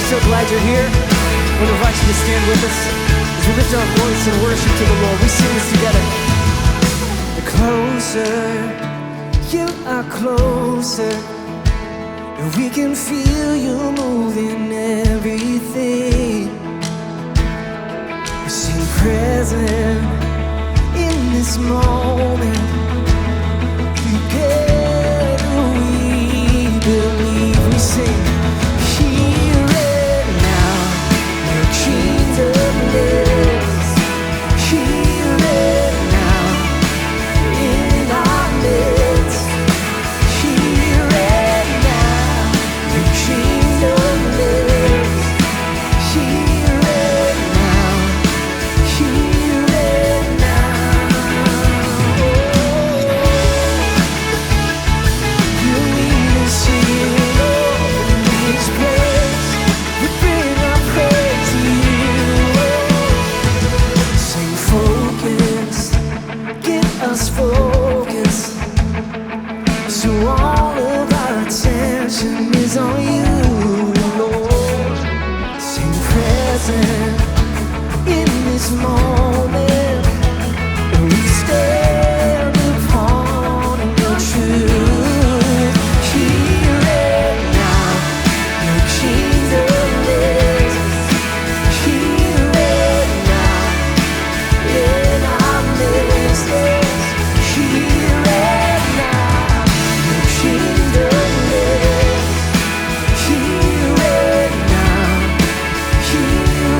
so glad you're here. I want to invite you to stand with us as we lift our voice in worship to the Lord. We sing this together. Closer, you are closer, and we can feel you moving everything. We sing present in this moment. Together we believe. We sing here and now. Your kingdom lives here and now in our midst. Here and now. Your kingdom lives here and now. Here and now. You lead us here, Lord, in this place. We bring our praise to you. Sing focus, get us focused. So all of our attention is on you, Lord. Sing present in this moment. We stand upon your truth. Here and now, your kingdom lives. Here and now, in our midst. Here and now, your kingdom lives. Here and now, here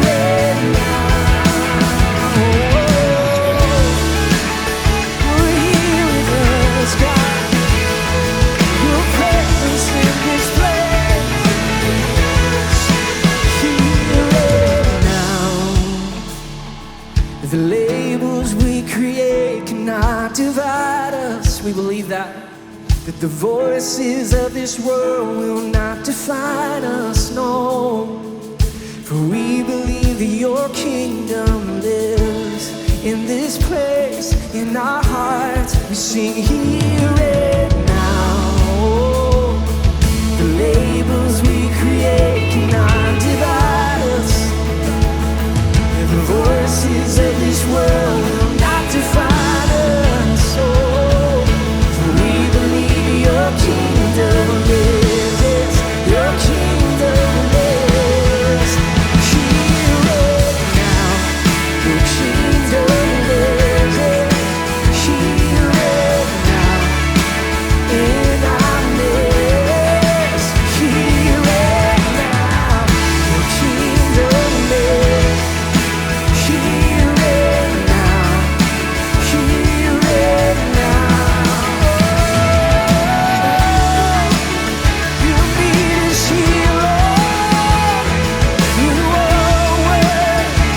and now. We're here with us, God. Your presence in this place. Here and now. The labels we create cannot divide us. We believe that the voices of this world will not define us, no. For we believe that your kingdom lives in this place, in our hearts. We sing here and now. The labels we create cannot divide us. The voices of this world will not define us. Oh, for we believe your kingdom lives. Your kingdom lives. Here and now, your kingdom lives. Here and now, in our midst. Here and now, your kingdom lives. Here and now, here and now. You meet us here, Lord. You are worthy,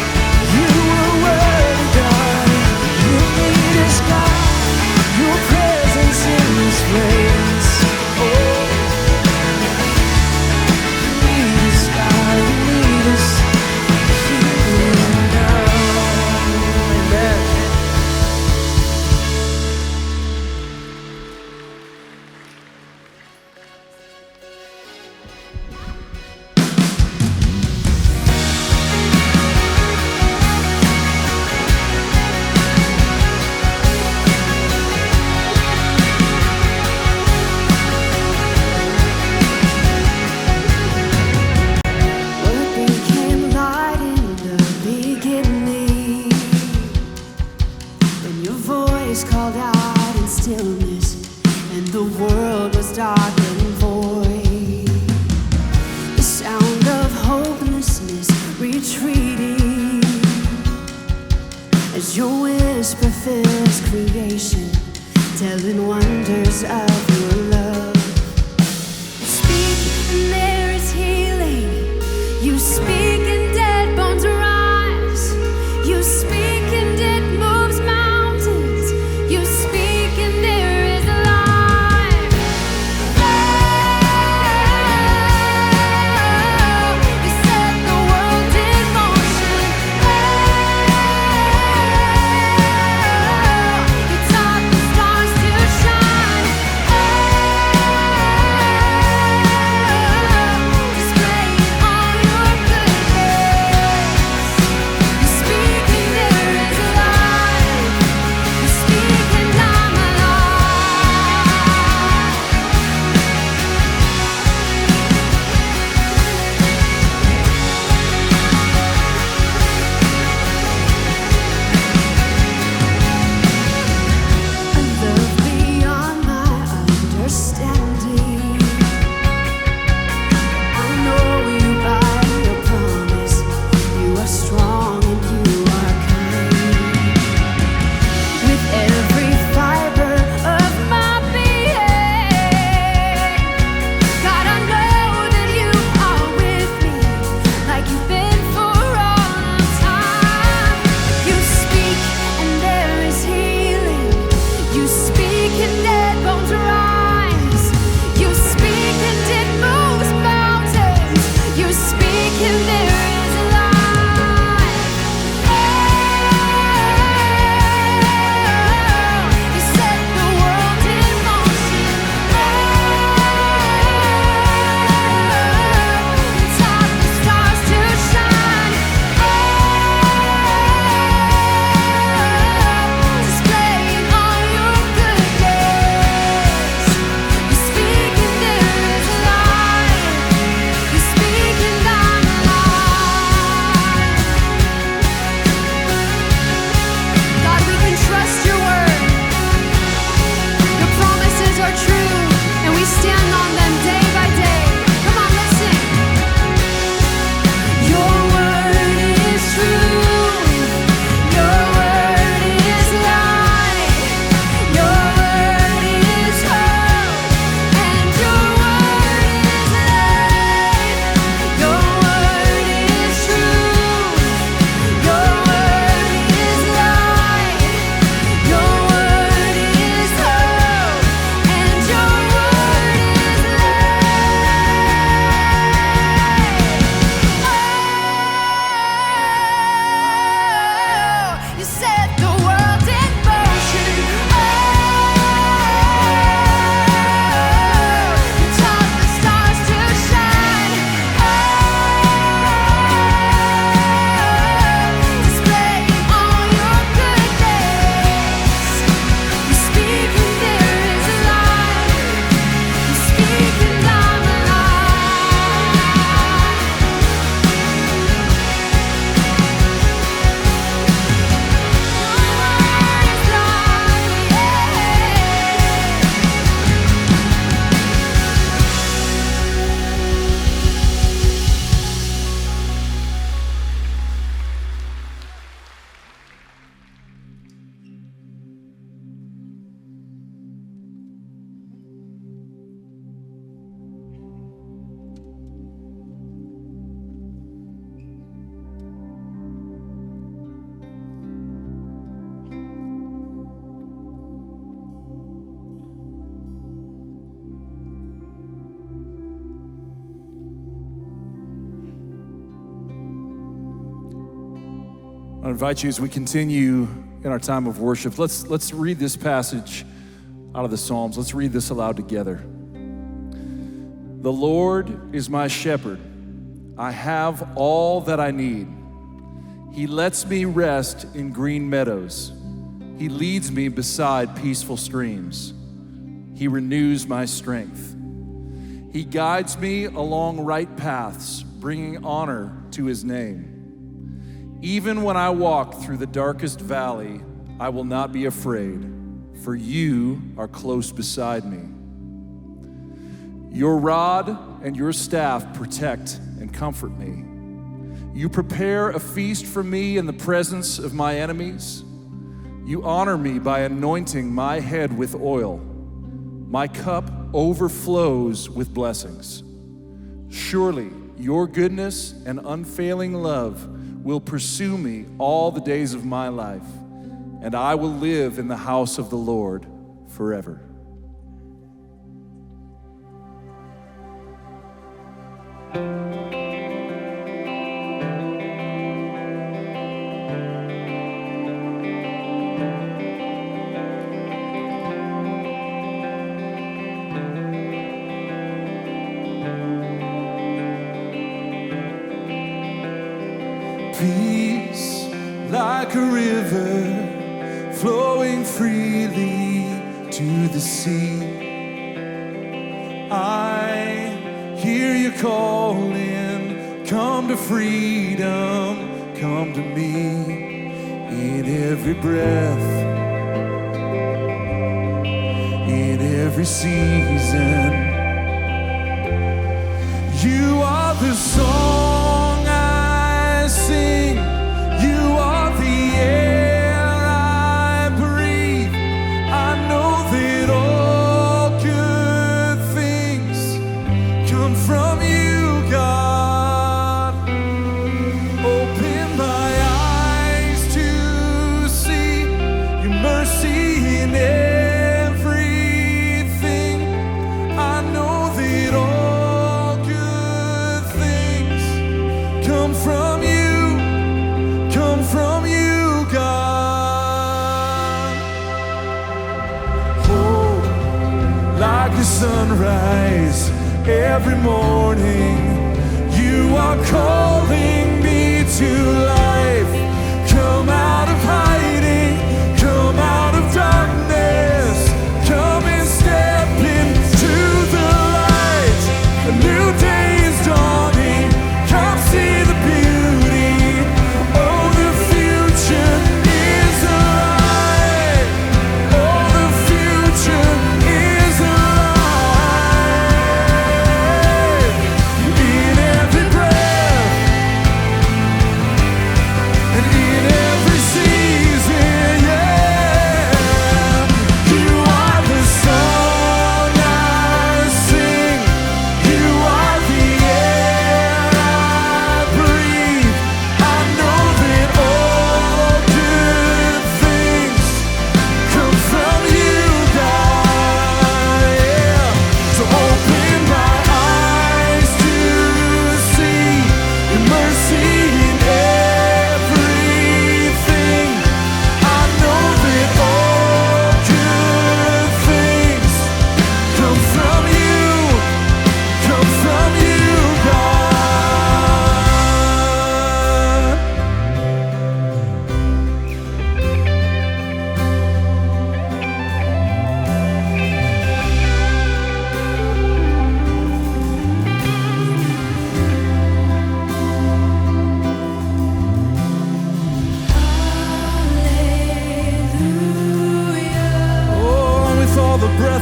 you are worthy, God. You meet us, God. Your presence in this place. Oh, you meet us, God. You meet us here and now. Amen. What became light in the beginning? When your voice called out in stillness, and the world was dark and void. The sound of hopelessness retreating as your whisper fills creation, telling wonders of your love. You speak and there is healing. You speak and dead bones rise. You speak and it moves mountains. You speak and there is life. Oh, you set the world in motion. Oh, you taught the stars to shine. Oh, I invite you as we continue in our time of worship, let's read this passage out of the Psalms. Let's read this aloud together. The Lord is my shepherd. I have all that I need. He lets me rest in green meadows. He leads me beside peaceful streams. He renews my strength. He guides me along right paths, bringing honor to his name. Even when I walk through the darkest valley, I will not be afraid, for you are close beside me. Your rod and your staff protect and comfort me. You prepare a feast for me in the presence of my enemies. You honor me by anointing my head with oil. My cup overflows with blessings. Surely your goodness and unfailing love will pursue me all the days of my life, and I will live in the house of the Lord forever. Peace like a river flowing freely to the sea. I hear you calling, come to freedom, come to me. In every breath, in every season, you are the song I sing. You are the air I breathe. I know that all good things come from you, God. Open my eyes to see your mercy in everything. I know that all good things come from you. From you, God. Oh, like the sunrise every morning, you are calling me to life. Come out of hiding, come out of darkness, come and step into the light. A new day is dawning, come see the beauty.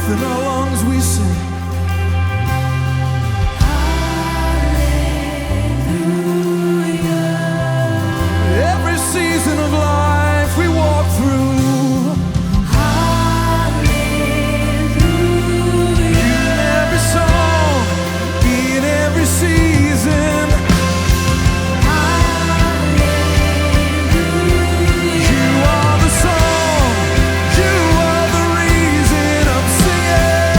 In our lungs we sing. Hallelujah. Every season of life we walk through. Hallelujah. In every song, in every season. Hallelujah. You are the song. You are the reason I'm singing.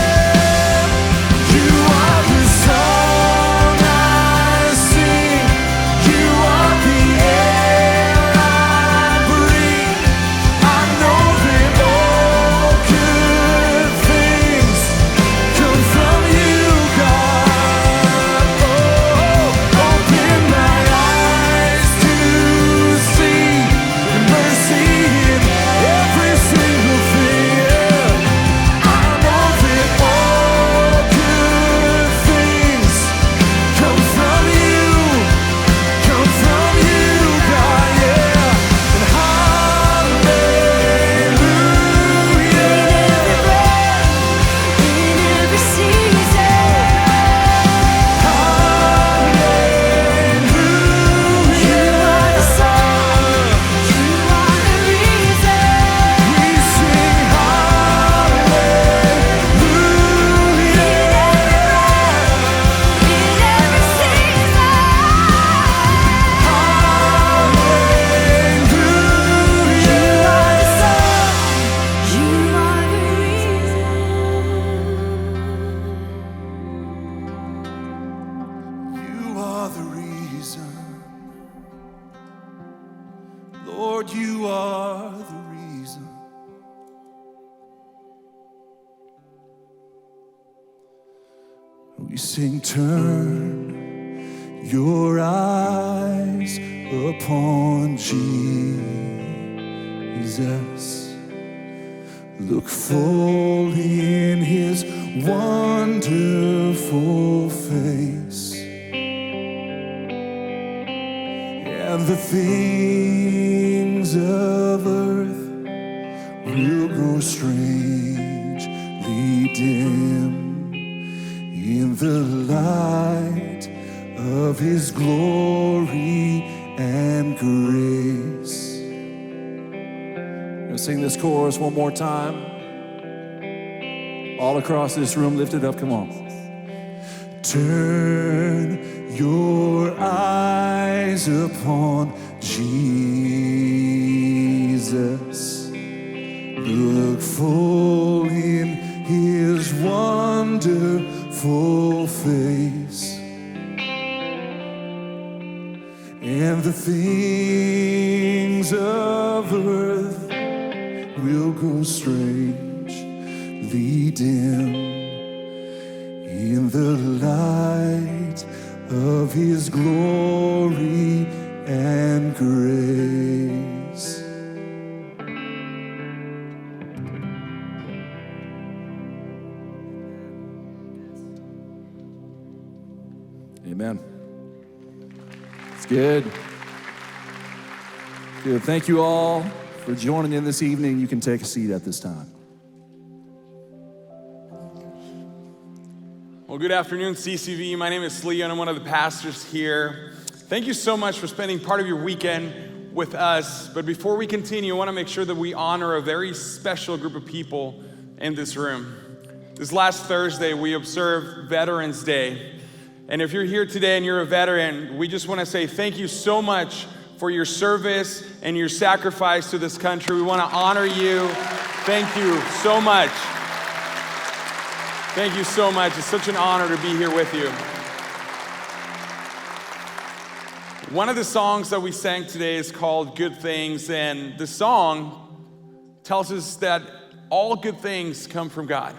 We sing, turn your eyes upon Jesus. Look full in his wonderful face, and the things of earth will grow strangely dim in the light of his glory and grace. We'll sing this chorus one more time. All across this room, lift it up, come on. Turn your eyes upon Jesus. Look full in his wonderful face, and the things of earth will grow strangely dim in the light of his glory and grace. Amen. It's good. Good. Thank you all for joining in this evening. You can take a seat at this time. Well, good afternoon, CCV. My name is Leo, and I'm one of the pastors here. Thank you so much for spending part of your weekend with us. But before we continue, I want to make sure that we honor a very special group of people in this room. This last Thursday, we observed Veterans Day. And if you're here today and you're a veteran, we just want to say thank you so much for your service and your sacrifice to this country. We want to honor you. Thank you so much. Thank you so much. It's such an honor to be here with you. One of the songs that we sang today is called Good Things, and the song tells us that all good things come from God.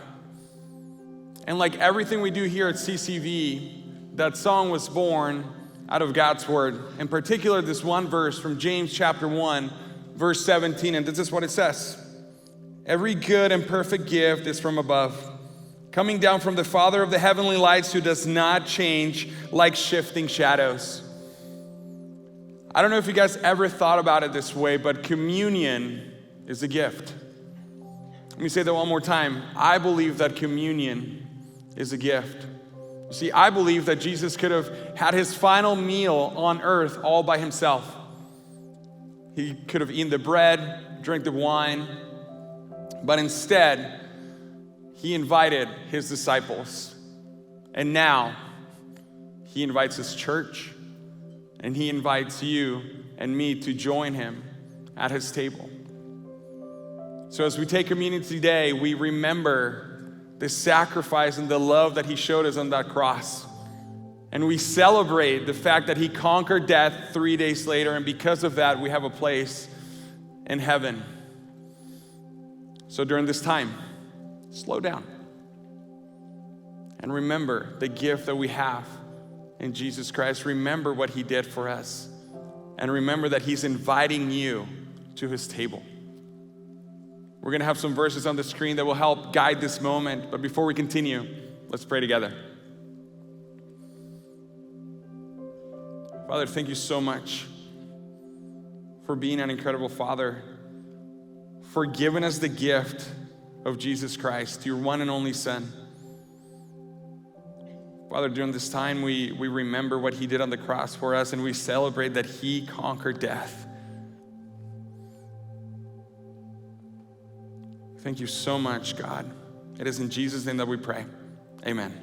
And like everything we do here at CCV, that song was born out of God's word. In particular, this one verse from James chapter 1, verse 17, and this is what it says. Every good and perfect gift is from above, coming down from the Father of the heavenly lights, who does not change like shifting shadows. I don't know if you guys ever thought about it this way, but communion is a gift. Let me say that one more time. I believe that communion is a gift. You see, I believe that Jesus could have had his final meal on earth all by himself. He could have eaten the bread, drank the wine, but instead, he invited his disciples. And now, he invites his church, and he invites you and me to join him at his table. So as we take communion today, we remember the sacrifice and the love that he showed us on that cross. And we celebrate the fact that he conquered death 3 days later, and because of that, we have a place in heaven. So during this time, slow down and remember the gift that we have in Jesus Christ. Remember what he did for us, and remember that he's inviting you to his table. We're going to have some verses on the screen that will help guide this moment. But before we continue, let's pray together. Father, thank you so much for being an incredible Father, for giving us the gift of Jesus Christ, your one and only Son. Father, during this time, we remember what he did on the cross for us, and we celebrate that he conquered death. Thank you so much, God. It is in Jesus' name that we pray. Amen.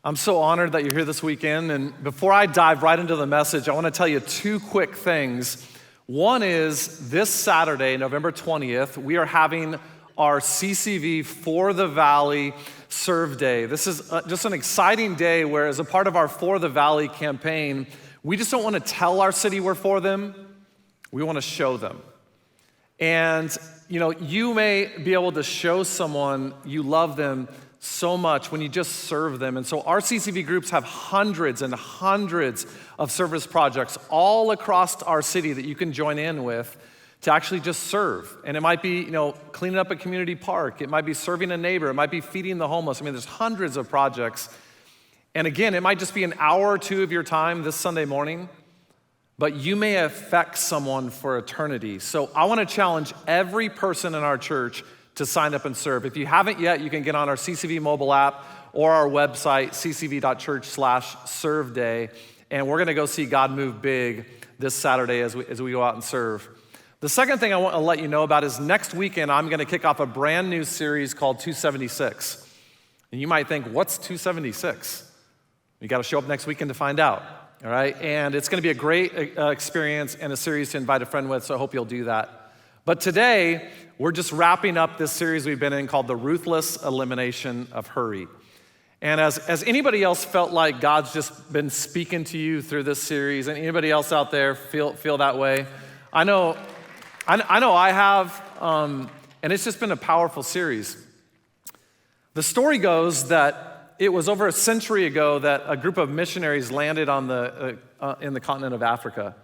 I'm so honored that you're here this weekend. And before I dive right into the message, I want to tell you two quick things. One is this Saturday, November 20th, we are having our CCV For the Valley Serve Day. This is just an exciting day where, as a part of our For the Valley campaign, we just don't want to tell our city we're for them, we want to show them. And you may be able to show someone you love them so much when you just serve them. And so our CCV groups have hundreds and hundreds of service projects all across our city that you can join in with to actually just serve. And it might be, cleaning up a community park. It might be serving a neighbor. It might be feeding the homeless. I mean, there's hundreds of projects. And again, it might just be an hour or two of your time this Sunday morning, but you may affect someone for eternity. So I want to challenge every person in our church to sign up and serve. If you haven't yet, you can get on our CCV mobile app or our website, ccv.church/serve day, and we're going to go see God move big this Saturday as we go out and serve. The second thing I want to let you know about is next weekend, I'm going to kick off a brand new series called 276. And you might think, what's 276? You got to show up next weekend to find out, all right? And it's going to be a great experience and a series to invite a friend with, so I hope you'll do that. But today, we're just wrapping up this series we've been in called the Ruthless Elimination of Hurry. And as anybody else felt like God's just been speaking to you through this series, and anybody else out there feel that way? I know I have, and it's just been a powerful series. The story goes that it was over a century ago that a group of missionaries landed in the continent of Africa.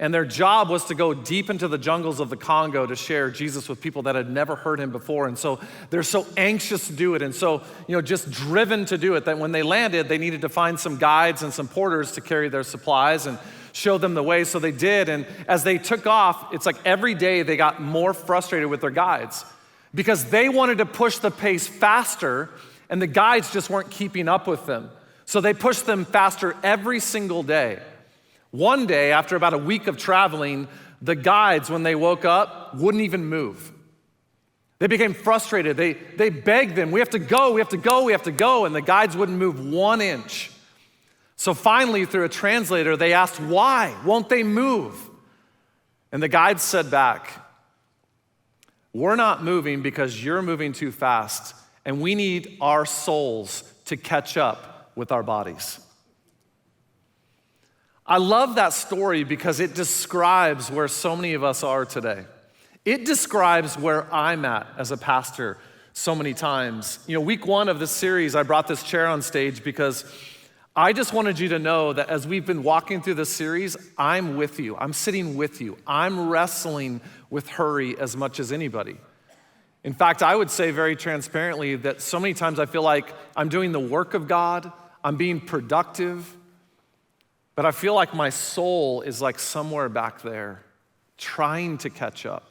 And their job was to go deep into the jungles of the Congo to share Jesus with people that had never heard him before. And so they're so anxious to do it. And so, just driven to do it, that when they landed, they needed to find some guides and some porters to carry their supplies and show them the way. So they did. And as they took off, it's like every day they got more frustrated with their guides because they wanted to push the pace faster and the guides just weren't keeping up with them. So they pushed them faster every single day. One day, after about a week of traveling, the guides, when they woke up, wouldn't even move. They became frustrated. They begged them, we have to go, we have to go, we have to go, and the guides wouldn't move 1 inch. So finally, through a translator, they asked, why won't they move? And the guides said back, we're not moving because you're moving too fast, and we need our souls to catch up with our bodies. I love that story because it describes where so many of us are today. It describes where I'm at as a pastor so many times. Week 1 of this series, I brought this chair on stage because I just wanted you to know that as we've been walking through this series, I'm with you. I'm sitting with you. I'm wrestling with hurry as much as anybody. In fact, I would say very transparently that so many times I feel like I'm doing the work of God, I'm being productive, but I feel like my soul is like somewhere back there, trying to catch up.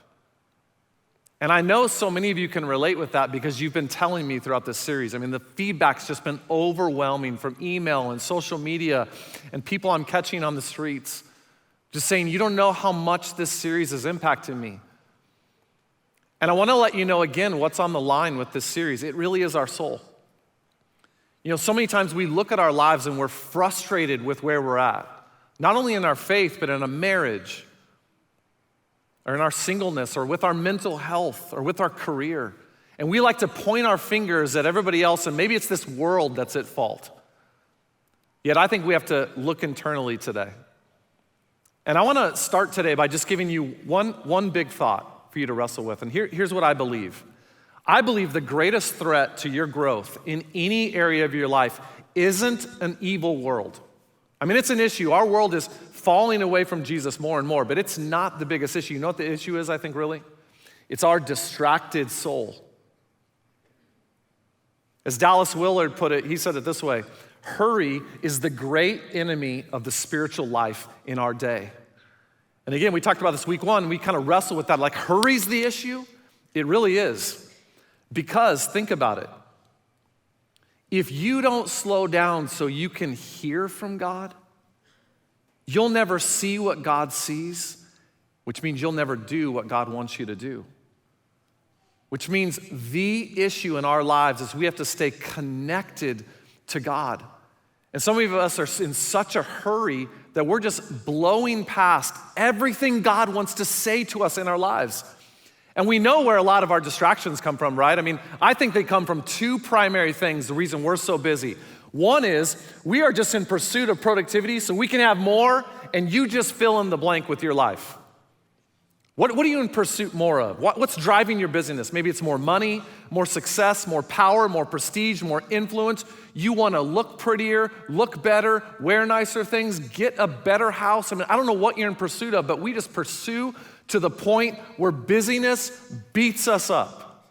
And I know so many of you can relate with that because you've been telling me throughout this series. I mean, the feedback's just been overwhelming from email and social media and people I'm catching on the streets, just saying, you don't know how much this series has impacted me. And I want to let you know again what's on the line with this series. It really is our soul. So many times we look at our lives and we're frustrated with where we're at, not only in our faith, but in a marriage, or in our singleness, or with our mental health, or with our career. And we like to point our fingers at everybody else, and maybe it's this world that's at fault. Yet I think we have to look internally today. And I want to start today by just giving you one big thought for you to wrestle with. And here's what I believe. I believe the greatest threat to your growth in any area of your life isn't an evil world. I mean, it's an issue. Our world is falling away from Jesus more and more, but it's not the biggest issue. You know what the issue is, I think, really? It's our distracted soul. As Dallas Willard put it, he said it this way: hurry is the great enemy of the spiritual life in our day. And again, we talked about this week 1, we kind of wrestle with that, like hurry's the issue? It really is. Because, think about it, if you don't slow down so you can hear from God, you'll never see what God sees, which means you'll never do what God wants you to do. Which means the issue in our lives is we have to stay connected to God. And some of us are in such a hurry that we're just blowing past everything God wants to say to us in our lives. And we know where a lot of our distractions come from, right? I mean, I think they come from two primary things, the reason we're so busy. One is we are just in pursuit of productivity so we can have more, and you just fill in the blank with your life. What are you in pursuit more of? What's driving your busyness? Maybe it's more money, more success, more power, more prestige, more influence. You want to look prettier, look better, wear nicer things, get a better house. I mean, I don't know what you're in pursuit of, but we just pursue to the point where busyness beats us up.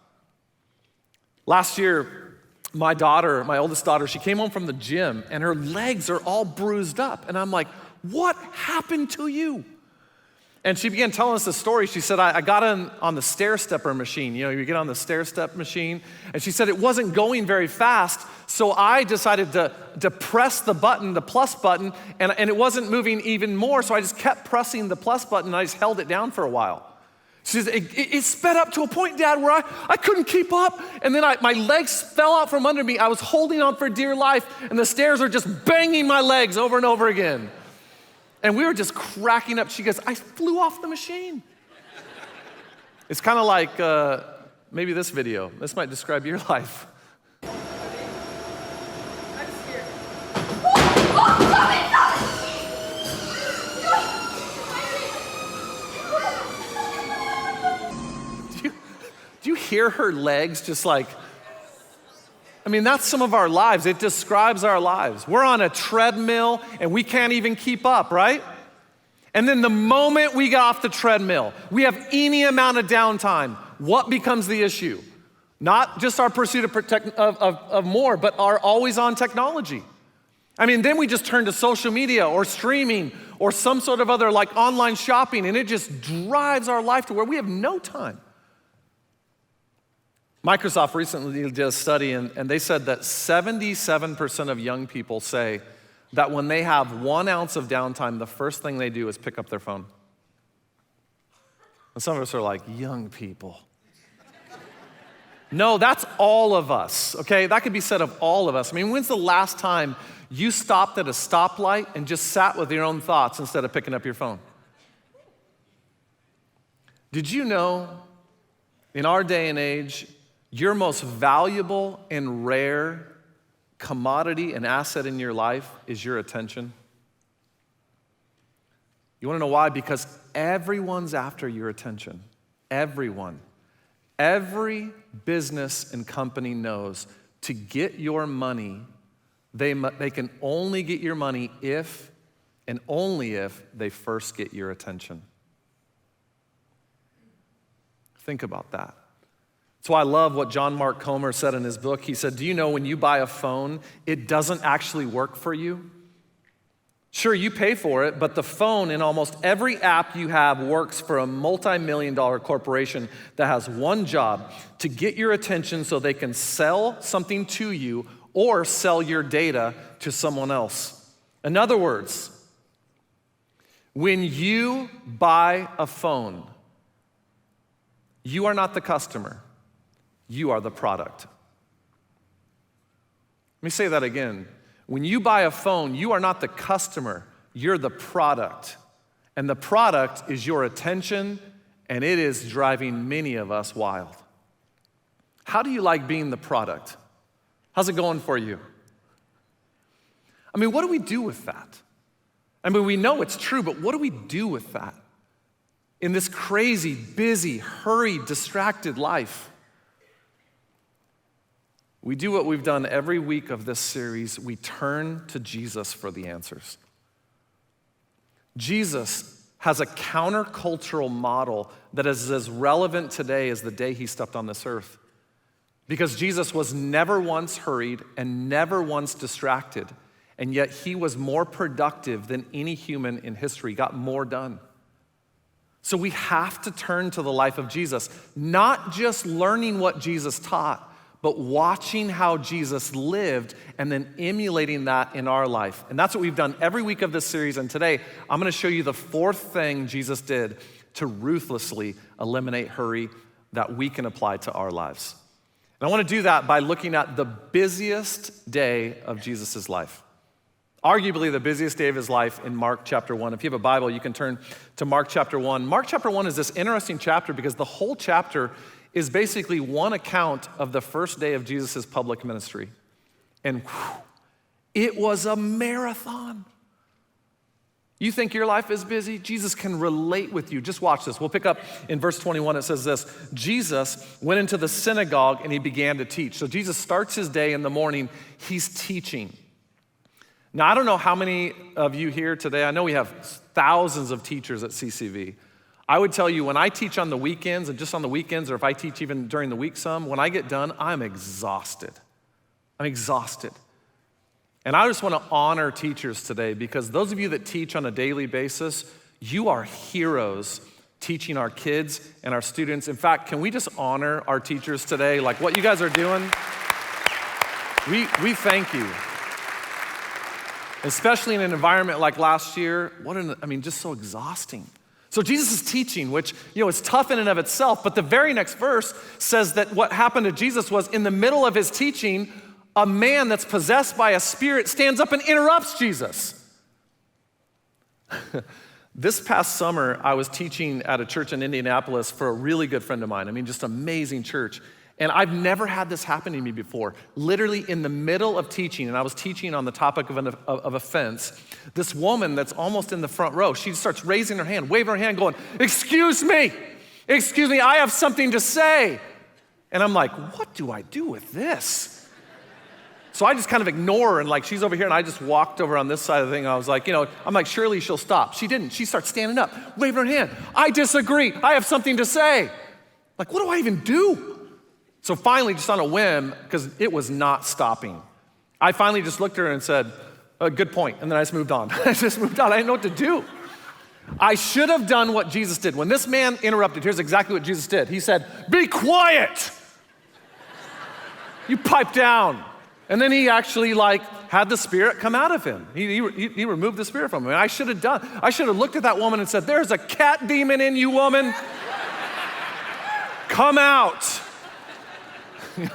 Last year, my oldest daughter, she came home from the gym and her legs are all bruised up. And I'm like, what happened to you? And she began telling us the story. She said, I got on the stair stepper machine. You know, you get on the stair step machine. And she said it wasn't going very fast. So I decided to press the button, the plus button, and it wasn't moving even more. So I just kept pressing the plus button and I just held it down for a while. She says, it sped up to a point, Dad, where I couldn't keep up. And then my legs fell out from under me. I was holding on for dear life and the stairs are just banging my legs over and over again. And we were just cracking up. She goes, I flew off the machine. It's kind of like maybe this video. This might describe your life. I'm scared. Oh, Do you hear her legs just like, I mean, that's some of our lives. It describes our lives. We're on a treadmill and we can't even keep up, right? And then the moment we get off the treadmill, we have any amount of downtime. What becomes the issue? Not just our pursuit of more, but our always on technology. I mean, then we just turn to social media or streaming or some sort of other like online shopping, and it just drives our life to where we have no time. Microsoft recently did a study, and they said that 77% of young people say that when they have 1 ounce of downtime, the first thing they do is pick up their phone. And some of us are like, young people. No, that's all of us, okay? That could be said of all of us. I mean, when's the last time you stopped at a stoplight and just sat with your own thoughts instead of picking up your phone? Did you know in our day and age, your most valuable and rare commodity and asset in your life is your attention? You wanna know why? Because everyone's after your attention. Everyone. Every business and company knows to get your money, they can only get your money if and only if they first get your attention. Think about that. That's why I love what John Mark Comer said in his book. He said, do you know when you buy a phone, it doesn't actually work for you? Sure, you pay for it, but the phone in almost every app you have works for a multi-million-dollar corporation that has one job: to get your attention so they can sell something to you or sell your data to someone else. In other words, when you buy a phone, you are not the customer. You are the product. Let me say that again. When you buy a phone, you are not the customer, you're the product. And the product is your attention, and it is driving many of us wild. How do you like being the product? How's it going for you? I mean, what do we do with that? I mean, we know it's true, but what do we do with that in this crazy, busy, hurried, distracted life? We do what we've done every week of this series. We turn to Jesus for the answers. Jesus has a countercultural model that is as relevant today as the day he stepped on this earth. Because Jesus was never once hurried and never once distracted, and yet he was more productive than any human in history, got more done. So we have to turn to the life of Jesus, not just learning what Jesus taught, but watching how Jesus lived and then emulating that in our life. And that's what we've done every week of this series. And today, I'm gonna show you the fourth thing Jesus did to ruthlessly eliminate hurry that we can apply to our lives. And I wanna do that by looking at the busiest day of Jesus' life. Arguably the busiest day of his life in Mark chapter 1. If you have a Bible, you can turn to Mark chapter 1. Mark chapter 1 is this interesting chapter because the whole chapter is basically one account of the first day of Jesus' public ministry. And it was a marathon. You think your life is busy? Jesus can relate with you. Just watch this. We'll pick up in verse 21. It says this: Jesus went into the synagogue and he began to teach. So Jesus starts his day in the morning. He's teaching. Now, I don't know how many of you here today, I know we have thousands of teachers at CCV. I would tell you when I teach on the weekends, and just on the weekends, or if I teach even during the week some, when I get done, I'm exhausted. I'm exhausted. And I just want to honor teachers today because those of you that teach on a daily basis, you are heroes teaching our kids and our students. In fact, can we just honor our teachers today? Like what you guys are doing, we thank you. Especially in an environment like last year, just so exhausting. So Jesus is teaching, which, is tough in and of itself, but the very next verse says that what happened to Jesus was in the middle of his teaching, a man that's possessed by a spirit stands up and interrupts Jesus. This past summer, I was teaching at a church in Indianapolis for a really good friend of mine. Just amazing church. And I've never had this happen to me before. Literally in the middle of teaching, and I was teaching on the topic of offense, this woman that's almost in the front row, she starts raising her hand, waving her hand, going, excuse me, I have something to say. And I'm like, what do I do with this? So I just kind of ignore her, and she's over here, and I just walked over on this side of the thing. I was like, I'm like, surely she'll stop. She didn't. She starts standing up, waving her hand. I disagree. I have something to say. Like, what do I even do? So finally, just on a whim, because it was not stopping, I finally just looked at her and said, good point. And then I just moved on. I didn't know what to do. I should have done what Jesus did. When this man interrupted, here's exactly what Jesus did. He said, be quiet. You pipe down. And then he actually had the spirit come out of him. He removed the spirit from him. And I should have looked at that woman and said, there's a cat demon in you, woman. Come out.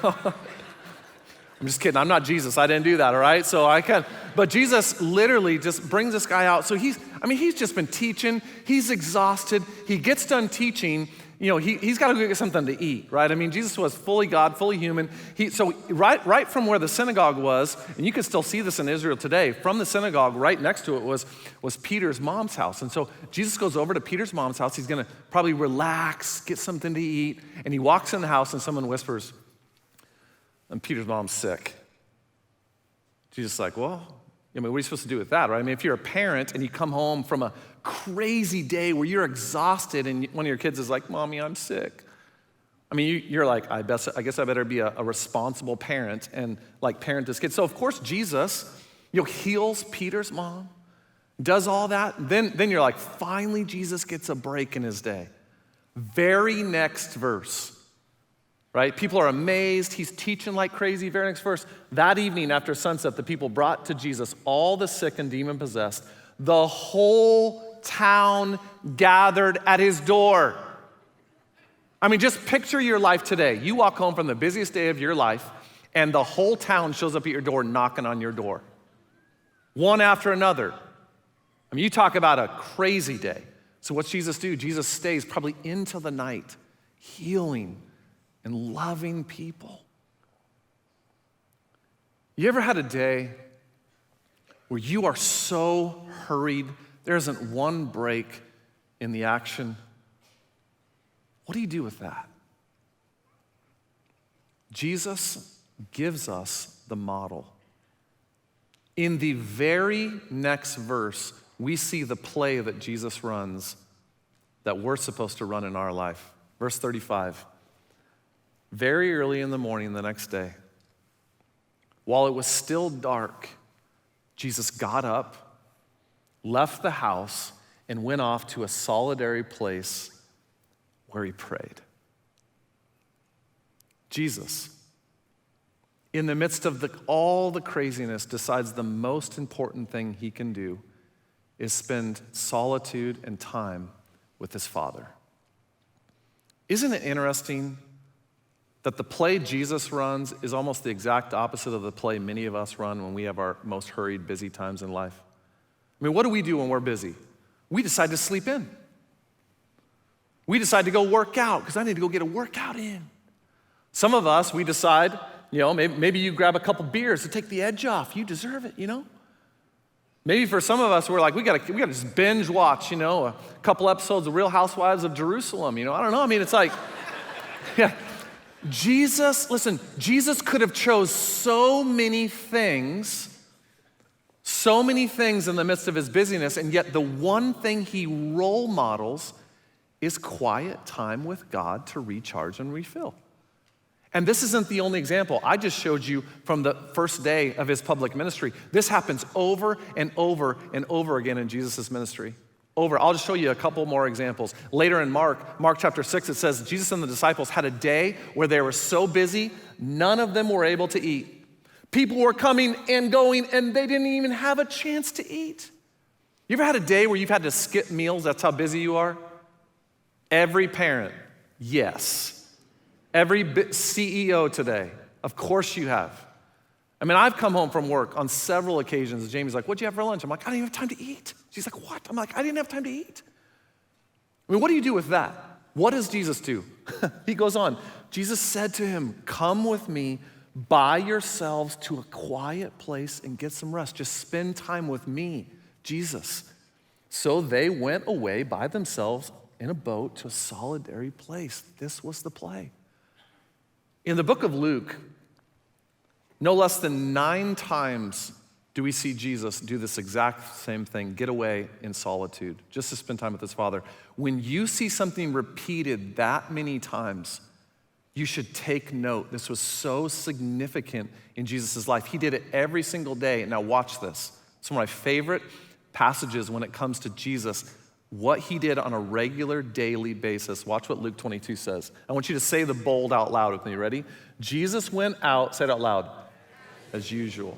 I'm just kidding. I'm not Jesus. I didn't do that, all right? So but Jesus literally just brings this guy out. So he's just been teaching. He's exhausted. He gets done teaching. He's got to go get something to eat, right? Jesus was fully God, fully human. So right from where the synagogue was, and you can still see this in Israel today, from the synagogue right next to it was Peter's mom's house. And so Jesus goes over to Peter's mom's house. He's going to probably relax, get something to eat. And he walks in the house and someone whispers, and Peter's mom's sick. Jesus is like, well, what are you supposed to do with that, right? If you're a parent and you come home from a crazy day where you're exhausted and one of your kids is like, Mommy, I'm sick. You're like, I guess I better be a responsible parent and parent this kid. So of course Jesus, heals Peter's mom, does all that. Then you're like, finally Jesus gets a break in his day. Very next verse. Right? People are amazed. He's teaching like crazy. Very next verse. That evening after sunset, the people brought to Jesus all the sick and demon-possessed. The whole town gathered at his door. Just picture your life today. You walk home from the busiest day of your life, and the whole town shows up at your door knocking on your door. One after another. You talk about a crazy day. So what's Jesus do? Jesus stays probably into the night, healing and loving people. You ever had a day where you are so hurried, there isn't one break in the action? What do you do with that? Jesus gives us the model. In the very next verse, we see the play that Jesus runs that we're supposed to run in our life. Verse 35. Very early in the morning the next day, while it was still dark, Jesus got up, left the house, and went off to a solitary place where he prayed. Jesus, in the midst of all the craziness, decides the most important thing he can do is spend solitude and time with his Father. Isn't it interesting that the play Jesus runs is almost the exact opposite of the play many of us run when we have our most hurried, busy times in life. I mean, what do we do when we're busy? We decide to sleep in. We decide to go work out because I need to go get a workout in. Some of us, we decide, maybe you grab a couple beers to take the edge off. You deserve it, Maybe for some of us, we're like, we gotta just binge watch, a couple episodes of Real Housewives of Jerusalem, I don't know. I mean, it's like, yeah. Jesus could have chose so many things in the midst of his busyness, and yet the one thing he role models is quiet time with God to recharge and refill. And this isn't the only example. I just showed you from the first day of his public ministry. This happens over and over and over again in Jesus' ministry. I'll just show you a couple more examples. Later in Mark chapter 6, it says, Jesus and the disciples had a day where they were so busy, none of them were able to eat. People were coming and going, and they didn't even have a chance to eat. You ever had a day where you've had to skip meals? That's how busy you are? Every parent, yes. Every CEO today, of course you have. I mean, I've come home from work on several occasions. Jamie's like, what'd you have for lunch? I'm like, I didn't even have time to eat. She's like, what? I'm like, I didn't have time to eat. I mean, what do you do with that? What does Jesus do? He goes on. Jesus said to him, come with me by yourselves to a quiet place and get some rest. Just spend time with me, Jesus. So they went away by themselves in a boat to a solitary place. This was the play. In the book of Luke, no less than 9 times do we see Jesus do this exact same thing, get away in solitude, just to spend time with his Father. When you see something repeated that many times, you should take note. This was so significant in Jesus' life. He did it every single day. Now watch this. It's one of my favorite passages when it comes to Jesus, what he did on a regular daily basis. Watch what Luke 22 says. I want you to say the bold out loud with me. Ready? Jesus went out, say it out loud, as usual.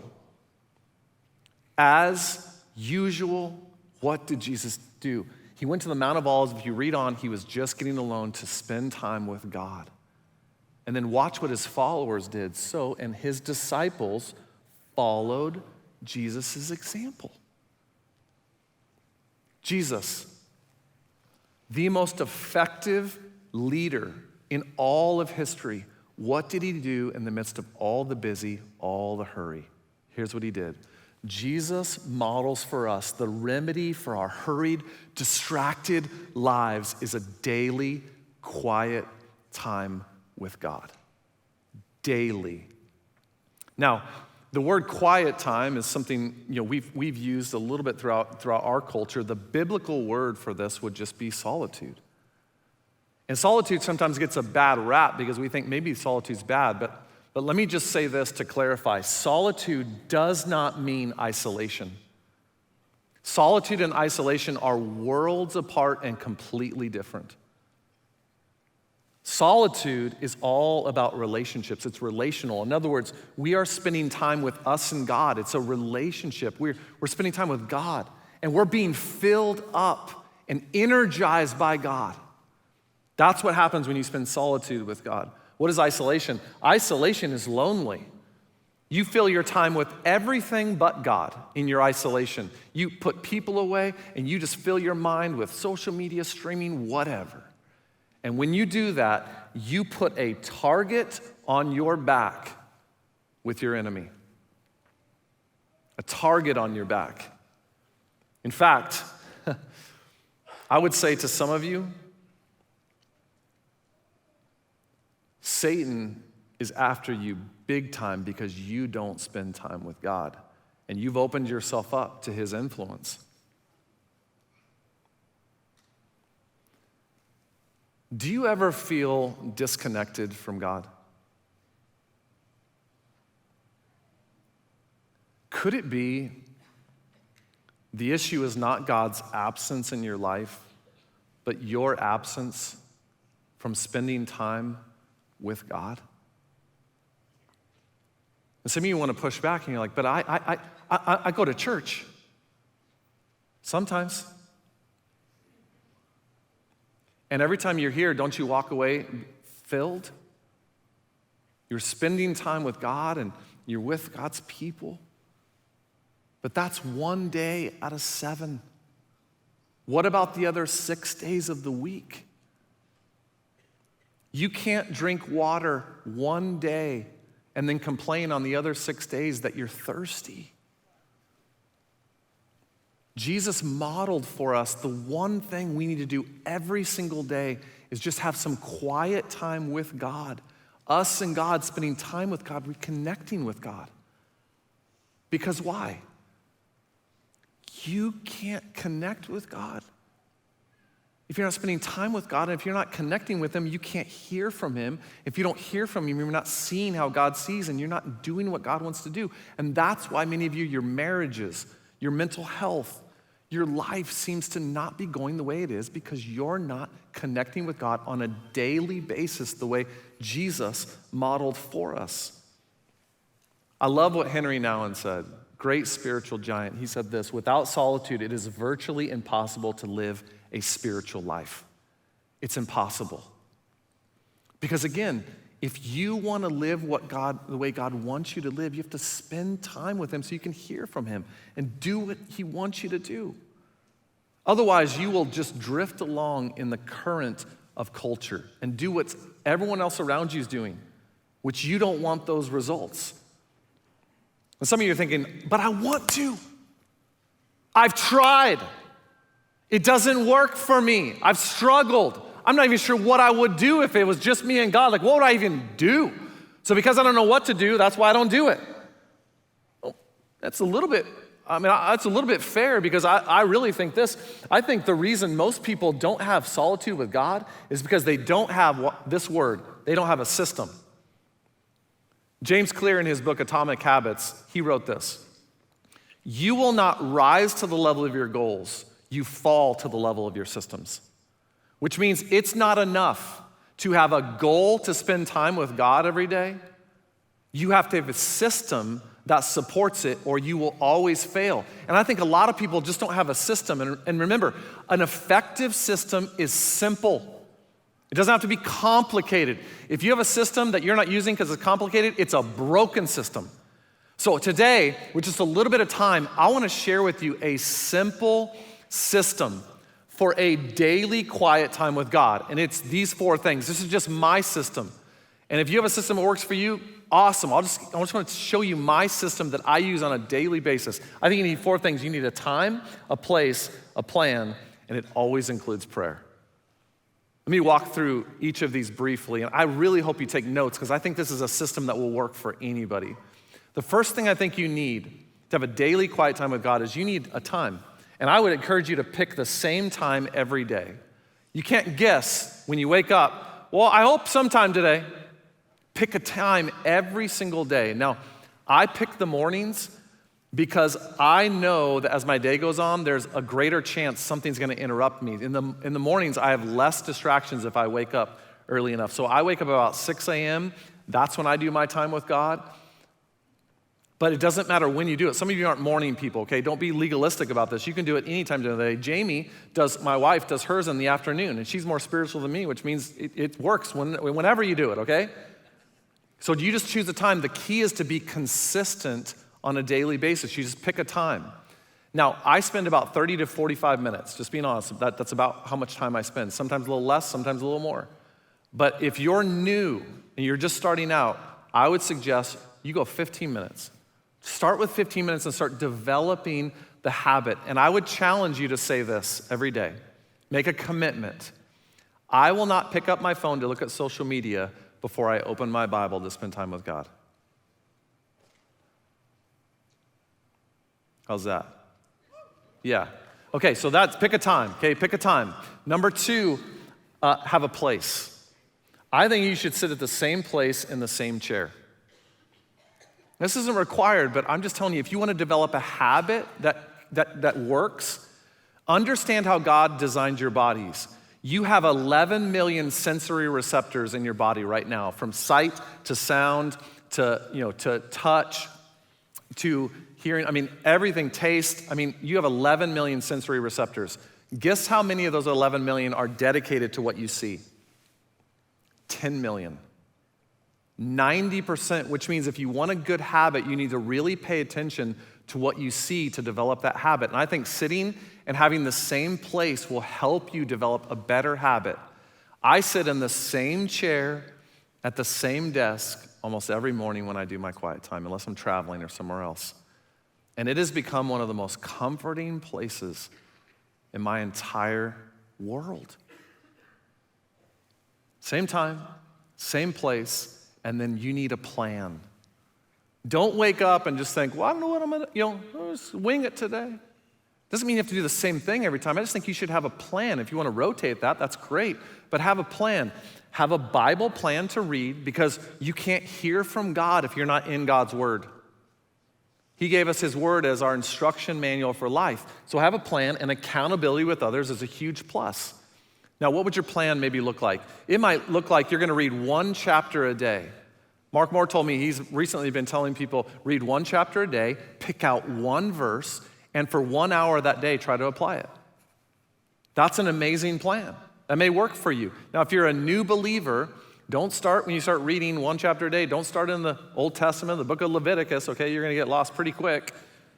As usual, what did Jesus do? He went to the Mount of Olives. If you read on, he was just getting alone to spend time with God. And then watch what his followers did. And his disciples followed Jesus' example. Jesus, the most effective leader in all of history, what did he do in the midst of all the busy, all the hurry? Here's what he did. Jesus models for us the remedy for our hurried, distracted lives is a daily, quiet time with God. Daily. Now, the word quiet time is something we've used a little bit throughout our culture. The biblical word for this would just be solitude. And solitude sometimes gets a bad rap because we think maybe solitude's bad, but let me just say this to clarify. Solitude does not mean isolation. Solitude and isolation are worlds apart and completely different. Solitude is all about relationships. It's relational. In other words, we are spending time with us and God. It's a relationship. We're spending time with God, and we're being filled up and energized by God. That's what happens when you spend solitude with God. What is isolation? Isolation is lonely. You fill your time with everything but God in your isolation. You put people away, and you just fill your mind with social media, streaming, whatever. And when you do that, you put a target on your back with your enemy. A target on your back. In fact, I would say to some of you, Satan is after you big time because you don't spend time with God. And you've opened yourself up to his influence. Do you ever feel disconnected from God? Could it be the issue is not God's absence in your life, but your absence from spending time with God? And some of you want to push back and you're like, but I go to church. Sometimes. And every time you're here, don't you walk away filled? You're spending time with God and you're with God's people. But that's 1 day out of 7. What about the other 6 days of the week? You can't drink water 1 day and then complain on the other 6 days that you're thirsty. Jesus modeled for us the one thing we need to do every single day is just have some quiet time with God. Us and God, spending time with God, reconnecting with God. Because why? You can't connect with God if you're not spending time with God, and if you're not connecting with Him, you can't hear from Him. If you don't hear from Him, you're not seeing how God sees, and you're not doing what God wants to do. And that's why many of you, your marriages, your mental health, your life seems to not be going the way it is because you're not connecting with God on a daily basis the way Jesus modeled for us. I love what Henry Nouwen said, great spiritual giant. He said this, without solitude, it is virtually impossible to live a spiritual life. It's impossible. Because again, if you want to live the way God wants you to live, you have to spend time with Him so you can hear from Him and do what He wants you to do. Otherwise, you will just drift along in the current of culture and do what everyone else around you is doing, which you don't want those results. And some of you are thinking, but I want to. I've tried. It doesn't work for me. I've struggled. I'm not even sure what I would do if it was just me and God. Like, what would I even do? So because I don't know what to do, that's why I don't do it. Well, that's a little bit fair because I really think this. I think the reason most people don't have solitude with God is because they don't have this word. They don't have a system. James Clear in his book, Atomic Habits, he wrote this. You will not rise to the level of your goals. You fall to the level of your systems. Which means it's not enough to have a goal to spend time with God every day. You have to have a system that supports it or you will always fail. And I think a lot of people just don't have a system. And remember, an effective system is simple. It doesn't have to be complicated. If you have a system that you're not using because it's complicated, it's a broken system. So today, with just a little bit of time, I want to share with you a simple system for a daily quiet time with God. And it's these 4 things. This is just my system. And if you have a system that works for you, awesome. I just want to show you my system that I use on a daily basis. I think you need 4 things. You need a time, a place, a plan, and it always includes prayer. Let me walk through each of these briefly, and I really hope you take notes because I think this is a system that will work for anybody. The first thing I think you need to have a daily quiet time with God is you need a time. And I would encourage you to pick the same time every day. You can't guess when you wake up, well, I hope sometime today. Pick a time every single day. Now, I pick the mornings because I know that as my day goes on, there's a greater chance something's gonna interrupt me. In the mornings, I have less distractions if I wake up early enough. So I wake up about 6 a.m. That's when I do my time with God. But it doesn't matter when you do it. Some of you aren't morning people, okay? Don't be legalistic about this. You can do it any time during the day. My wife does hers in the afternoon, and she's more spiritual than me, which means it works whenever you do it, okay? So you just choose a time. The key is to be consistent on a daily basis. You just pick a time. Now, I spend about 30 to 45 minutes, just being honest. That's about how much time I spend. Sometimes a little less, sometimes a little more. But if you're new and you're just starting out, I would suggest you go 15 minutes. Start with 15 minutes and start developing the habit. And I would challenge you to say this every day. Make a commitment. I will not pick up my phone to look at social media before I open my Bible to spend time with God. How's that? Yeah. Okay, so pick a time. Okay, pick a time. Number 2, have a place. I think you should sit at the same place in the same chair. This isn't required, but I'm just telling you, if you want to develop a habit that works, understand how God designed your bodies. You have 11 million sensory receptors in your body right now, from sight to sound to touch to hearing. Everything, taste. You have 11 million sensory receptors. Guess how many of those 11 million are dedicated to what you see? 10 million. 90%, which means if you want a good habit, you need to really pay attention to what you see to develop that habit. And I think sitting and having the same place will help you develop a better habit. I sit in the same chair at the same desk almost every morning when I do my quiet time, unless I'm traveling or somewhere else. And it has become one of the most comforting places in my entire world. Same time, same place, and then you need a plan. Don't wake up and just think, well, I don't know what I'm gonna, just wing it today. Doesn't mean you have to do the same thing every time. I just think you should have a plan. If you want to rotate that, that's great. But have a plan. Have a Bible plan to read, because you can't hear from God if you're not in God's Word. He gave us His Word as our instruction manual for life. So have a plan, and accountability with others is a huge plus. Now, what would your plan maybe look like? It might look like you're going to read one chapter a day. Mark Moore told me he's recently been telling people, read one chapter a day, pick out one verse, and for 1 hour that day, try to apply it. That's an amazing plan. That may work for you. Now, if you're a new believer, don't start when you start reading one chapter a day. Don't start in the Old Testament, the book of Leviticus, okay? You're going to get lost pretty quick.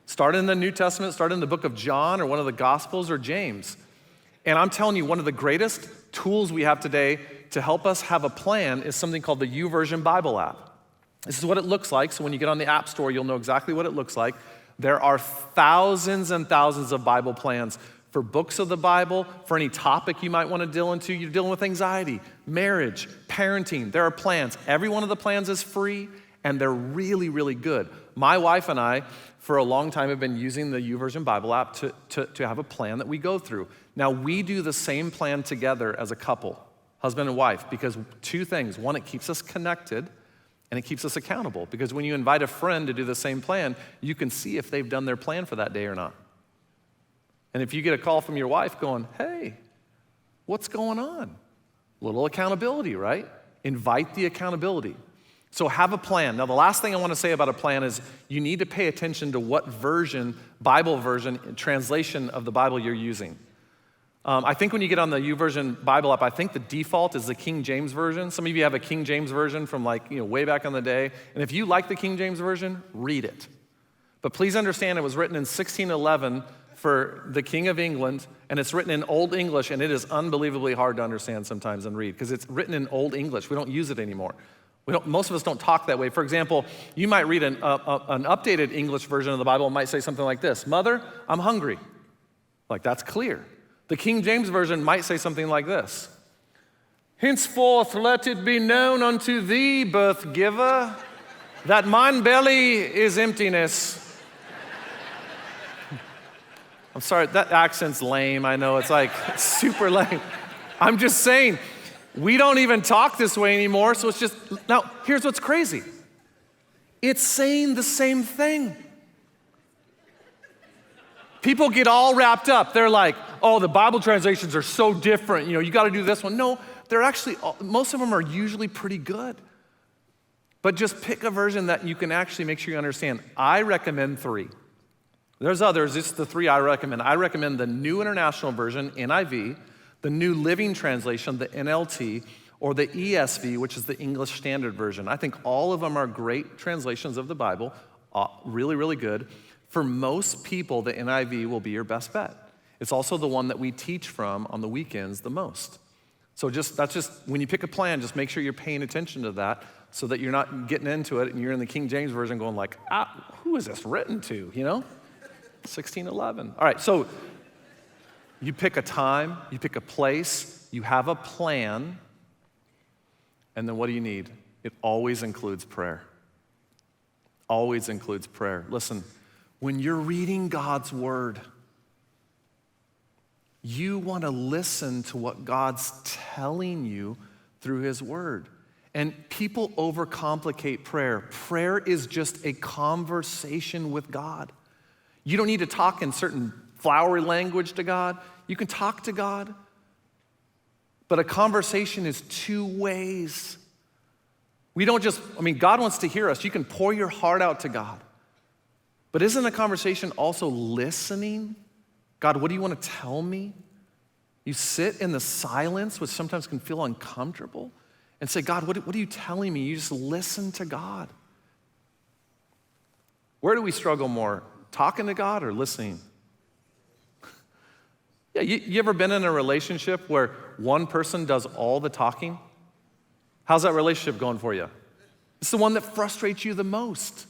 Start in the New Testament, start in the book of John or one of the Gospels or James. And I'm telling you, one of the greatest tools we have today to help us have a plan is something called the YouVersion Bible app. This is what it looks like. So when you get on the App Store, you'll know exactly what it looks like. There are thousands and thousands of Bible plans for books of the Bible, for any topic you might want to deal into. You're dealing with anxiety, marriage, parenting. There are plans. Every one of the plans is free, and they're really, really good. My wife and I, for a long time, have been using the YouVersion Bible app to have a plan that we go through. Now, we do the same plan together as a couple, husband and wife, because two things. One, it keeps us connected, and it keeps us accountable, because when you invite a friend to do the same plan, you can see if they've done their plan for that day or not. And if you get a call from your wife going, hey, what's going on? Little accountability, right? Invite the accountability. So have a plan. Now, the last thing I want to say about a plan is you need to pay attention to what version, Bible version, translation of the Bible you're using. I think when you get on the YouVersion Bible app, I think the default is the King James Version. Some of you have a King James Version from way back in the day. And if you like the King James Version, read it. But please understand it was written in 1611 for the King of England, and it's written in Old English, and it is unbelievably hard to understand sometimes and read, because it's written in Old English. We don't use it anymore. Most of us don't talk that way. For example, you might read an updated English version of the Bible. It might say something like this: Mother, I'm hungry. Like, that's clear. The King James Version might say something like this: Henceforth let it be known unto thee, birth giver, that mine belly is emptiness. I'm sorry, that accent's lame. I know, it's super lame. I'm just saying, we don't even talk this way anymore, so it's just, now, here's what's crazy. It's saying the same thing. People get all wrapped up. They're like, oh, the Bible translations are so different. You got to do this one. No, they're actually, most of them are usually pretty good. But just pick a version that you can actually make sure you understand. I recommend 3. There's others. It's the 3 I recommend. I recommend the New International Version, NIV, the New Living Translation, the NLT, or the ESV, which is the English Standard Version. I think all of them are great translations of the Bible, really, really good. For most people, the NIV will be your best bet. It's also the one that we teach from on the weekends the most. So that's just, when you pick a plan, just make sure you're paying attention to that so that you're not getting into it and you're in the King James Version going like, who is this written to, 1611. All right, so you pick a time, you pick a place, you have a plan, and then what do you need? It always includes prayer. Always includes prayer. Listen, when you're reading God's word, you want to listen to what God's telling you through his word. And people overcomplicate prayer. Prayer is just a conversation with God. You don't need to talk in certain flowery language to God. You can talk to God. But a conversation is 2 ways. We don't just, God wants to hear us. You can pour your heart out to God. But isn't a conversation also listening? God, what do you want to tell me? You sit in the silence, which sometimes can feel uncomfortable, and say, God, what are you telling me? You just listen to God. Where do we struggle more, talking to God or listening? Yeah, you ever been in a relationship where one person does all the talking? How's that relationship going for you? It's the one that frustrates you the most.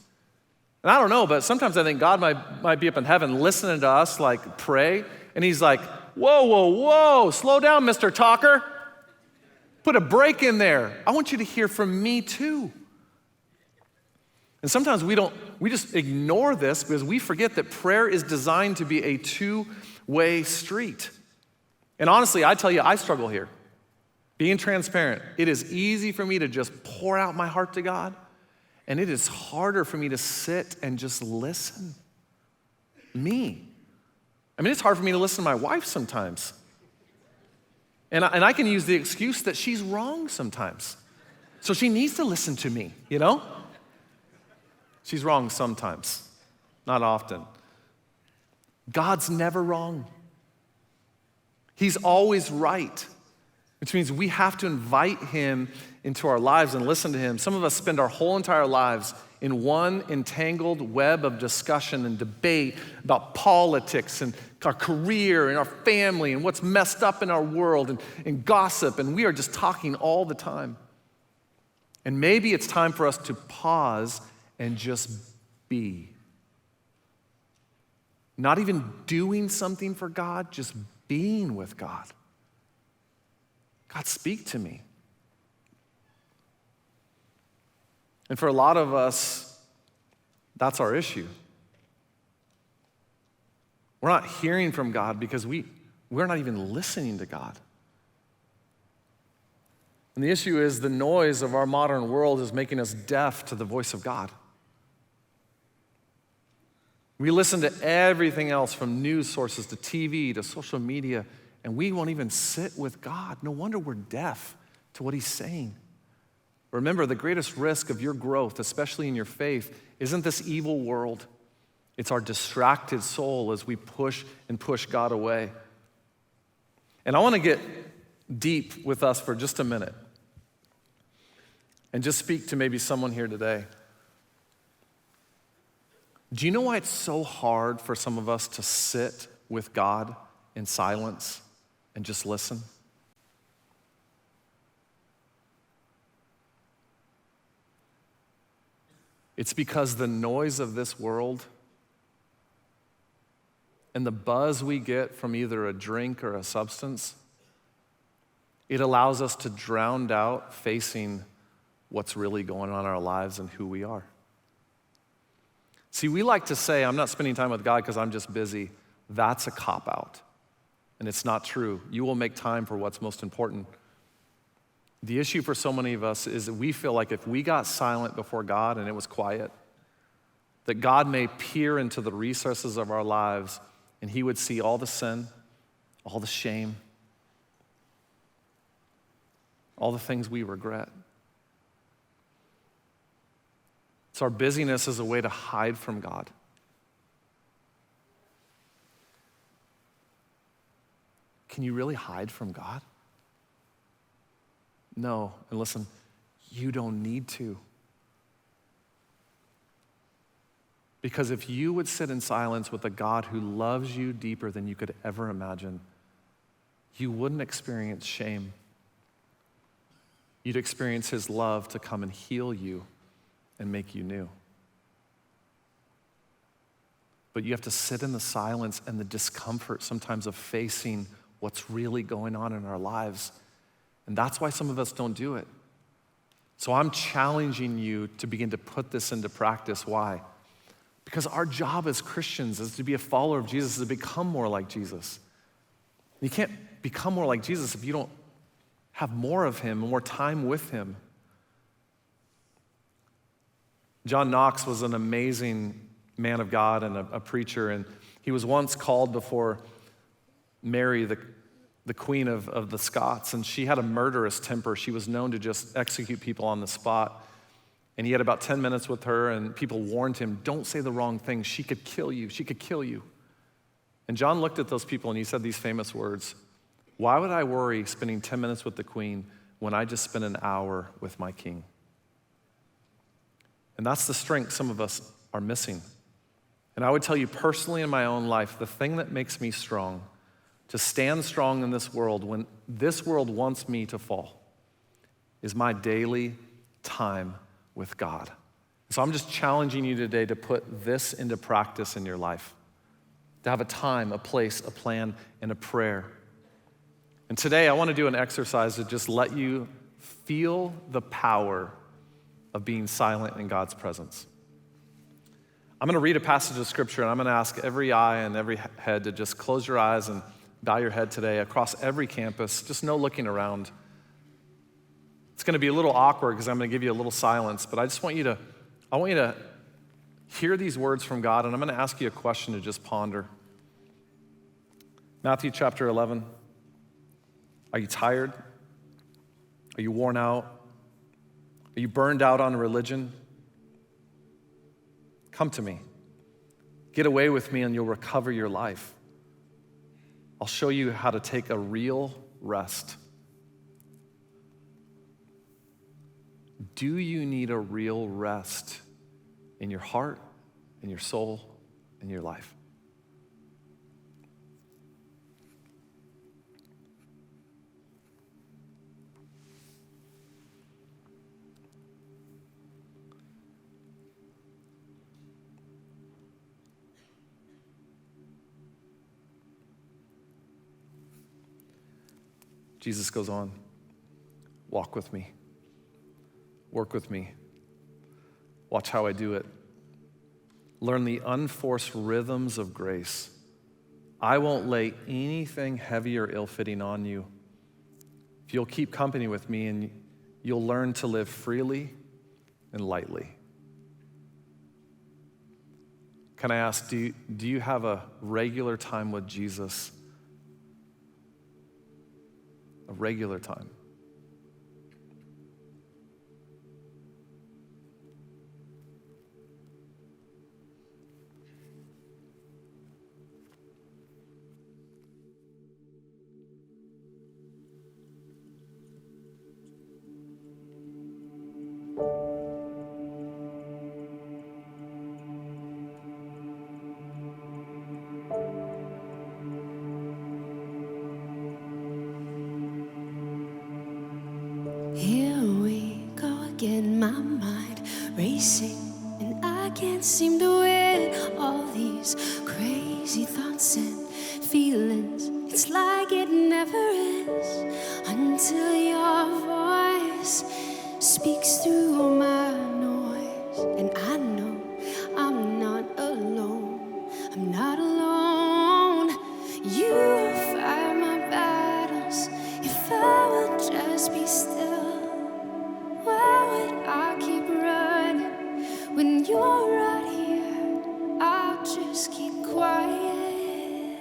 And I don't know, but sometimes I think God might be up in heaven listening to us like pray, and he's like, whoa, slow down, Mr. Talker. Put a break in there. I want you to hear from me too. And sometimes we just ignore this because we forget that prayer is designed to be a two-way street. And honestly, I tell you, I struggle here. Being transparent, it is easy for me to just pour out my heart to God, and it is harder for me to sit and just listen. It's hard for me to listen to my wife sometimes. And I can use the excuse that she's wrong sometimes. So she needs to listen to me, you know? She's wrong sometimes, not often. God's never wrong. He's always right, which means we have to invite him into our lives and listen to him. Some of us spend our whole entire lives in one entangled web of discussion and debate about politics and our career and our family and what's messed up in our world and gossip, and we are just talking all the time. And maybe it's time for us to pause and just be. Not even doing something for God, just being with God. God, speak to me. And for a lot of us, that's our issue. We're not hearing from God because we're not even listening to God. And the issue is the noise of our modern world is making us deaf to the voice of God. We listen to everything else from news sources to TV to social media, and we won't even sit with God. No wonder we're deaf to what he's saying. Remember, the greatest risk of your growth, especially in your faith, isn't this evil world. It's our distracted soul as we push God away. And I want to get deep with us for just a minute and just speak to maybe someone here today. Do you know why it's so hard for some of us to sit with God in silence and just listen? It's because the noise of this world and the buzz we get from either a drink or a substance, it allows us to drown out facing what's really going on in our lives and who we are. See, we like to say, I'm not spending time with God because I'm just busy. That's a cop-out, and it's not true. You will make time for what's most important. The issue for so many of us is that we feel like if we got silent before God and it was quiet, that God may peer into the recesses of our lives and he would see all the sin, all the shame, all the things we regret. So our busyness is a way to hide from God. Can you really hide from God? No, and listen, you don't need to. Because if you would sit in silence with a God who loves you deeper than you could ever imagine, you wouldn't experience shame. You'd experience his love to come and heal you and make you new. But you have to sit in the silence and the discomfort sometimes of facing what's really going on in our lives. And that's why some of us don't do it. So I'm challenging you to begin to put this into practice. Why? Because our job as Christians is to be a follower of Jesus, is to become more like Jesus. You can't become more like Jesus if you don't have more of him, more time with him. John Knox was an amazing man of God and a preacher, and he was once called before Mary, the queen of the Scots, and she had a murderous temper. She was known to just execute people on the spot. And he had about 10 minutes with her, and people warned him, don't say the wrong thing. She could kill you. She could kill you. And John looked at those people and he said these famous words, why would I worry spending 10 minutes with the queen when I just spend an hour with my King. And that's the strength some of us are missing. And I would tell you personally in my own life, the thing that makes me strong, to stand strong in this world when this world wants me to fall, is my daily time with God. So I'm just challenging you today to put this into practice in your life, to have a time, a place, a plan, and a prayer. And today I want to do an exercise to just let you feel the power of being silent in God's presence. I'm going to read a passage of scripture, and I'm going to ask every eye and every head to just close your eyes and bow your head today across every campus. Just no looking around. It's going to be a little awkward because I'm going to give you a little silence, but I want you to hear these words from God, and I'm going to ask you a question to just ponder. Matthew chapter 11. Are you tired? Are you worn out? Are you burned out on religion? Come to me. Get away with me and you'll recover your life. I'll show you how to take a real rest. Do you need a real rest in your heart, in your soul, in your life? Jesus goes on, walk with me, work with me, watch how I do it. Learn the unforced rhythms of grace. I won't lay anything heavy or ill-fitting on you. If you'll keep company with me, and you'll learn to live freely and lightly. Can I ask, do you have a regular time with Jesus? A regular time. Here we go again, my mind racing, and I can't seem to win all these crazy thoughts and feelings. It's like it never ends until your voice speaks through my noise. And I know I'm not alone. I'm not alone. You fight my battles if I will just be still. Why would I keep running when you're right here? I'll just keep quiet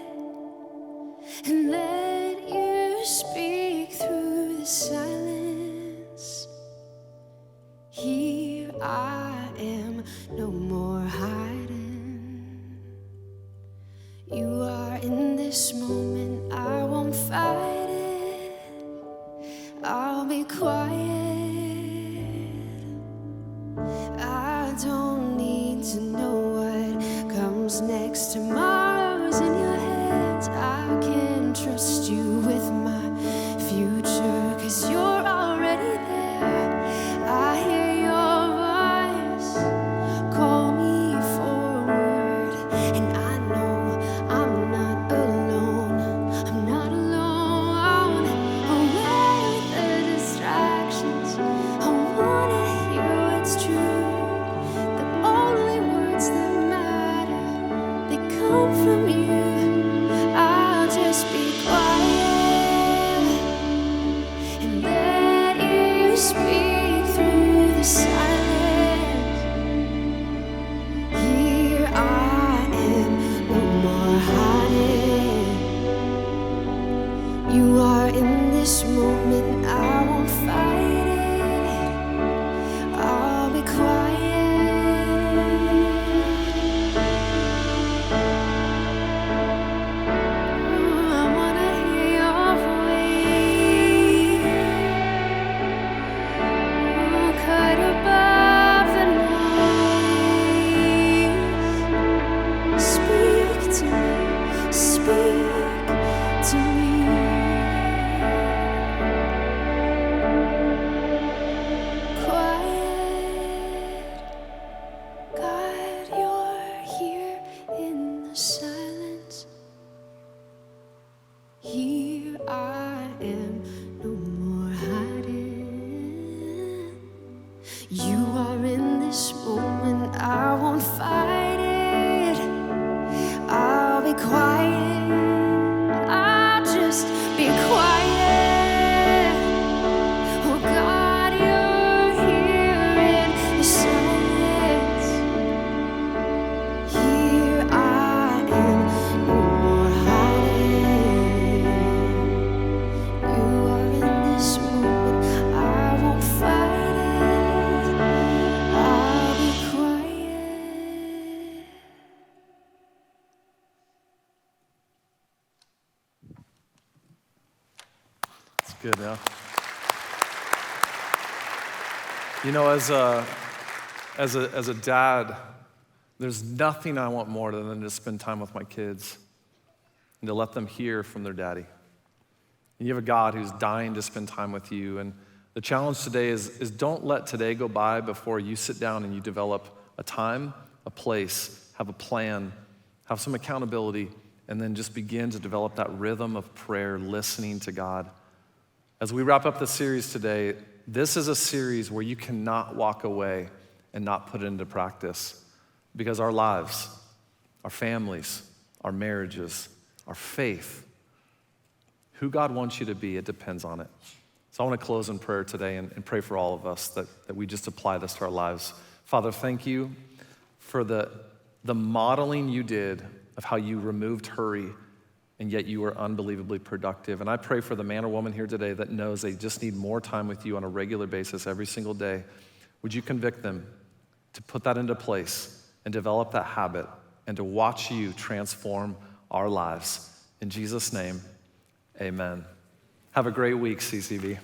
and let you speak through the silence. Here I am, no more hiding. You are in this moment, I won't fight it. I'll be quiet. I don't need to know what comes next. Tomorrow's in your hands. I can trust you with my future, 'cause you're already there. I hear your voice call me forward, and I know I'm not alone. I'm not alone. Away with the distractions. I wanna hear what's true. The only words that matter, they come from you. I'll just be quiet and let You are in this moment, I won't fight it. I'll be quiet, I'll just be quiet. Oh God, you're here in the silence. Here I am, no more hiding. You are in this moment, I won't fight it. I'll be quiet. It's good, yeah. You know, as a dad, there's nothing I want more than to spend time with my kids and to let them hear from their daddy. And you have a God who's dying to spend time with you. And the challenge today is don't let today go by before you sit down and you develop a time, a place, have a plan, have some accountability, and then just begin to develop that rhythm of prayer, listening to God. As we wrap up the series today, this is a series where you cannot walk away and not put it into practice, because our lives, our families, our marriages, our faith, who God wants you to be, it depends on it. So I want to close in prayer today and pray for all of us that we just apply this to our lives. Father, thank you for the modeling you did of how you removed hurry, and yet you were unbelievably productive. And I pray for the man or woman here today that knows they just need more time with you on a regular basis every single day. Would you convict them to put that into place and develop that habit and to watch you transform our lives? In Jesus' name, amen. Have a great week, CCV.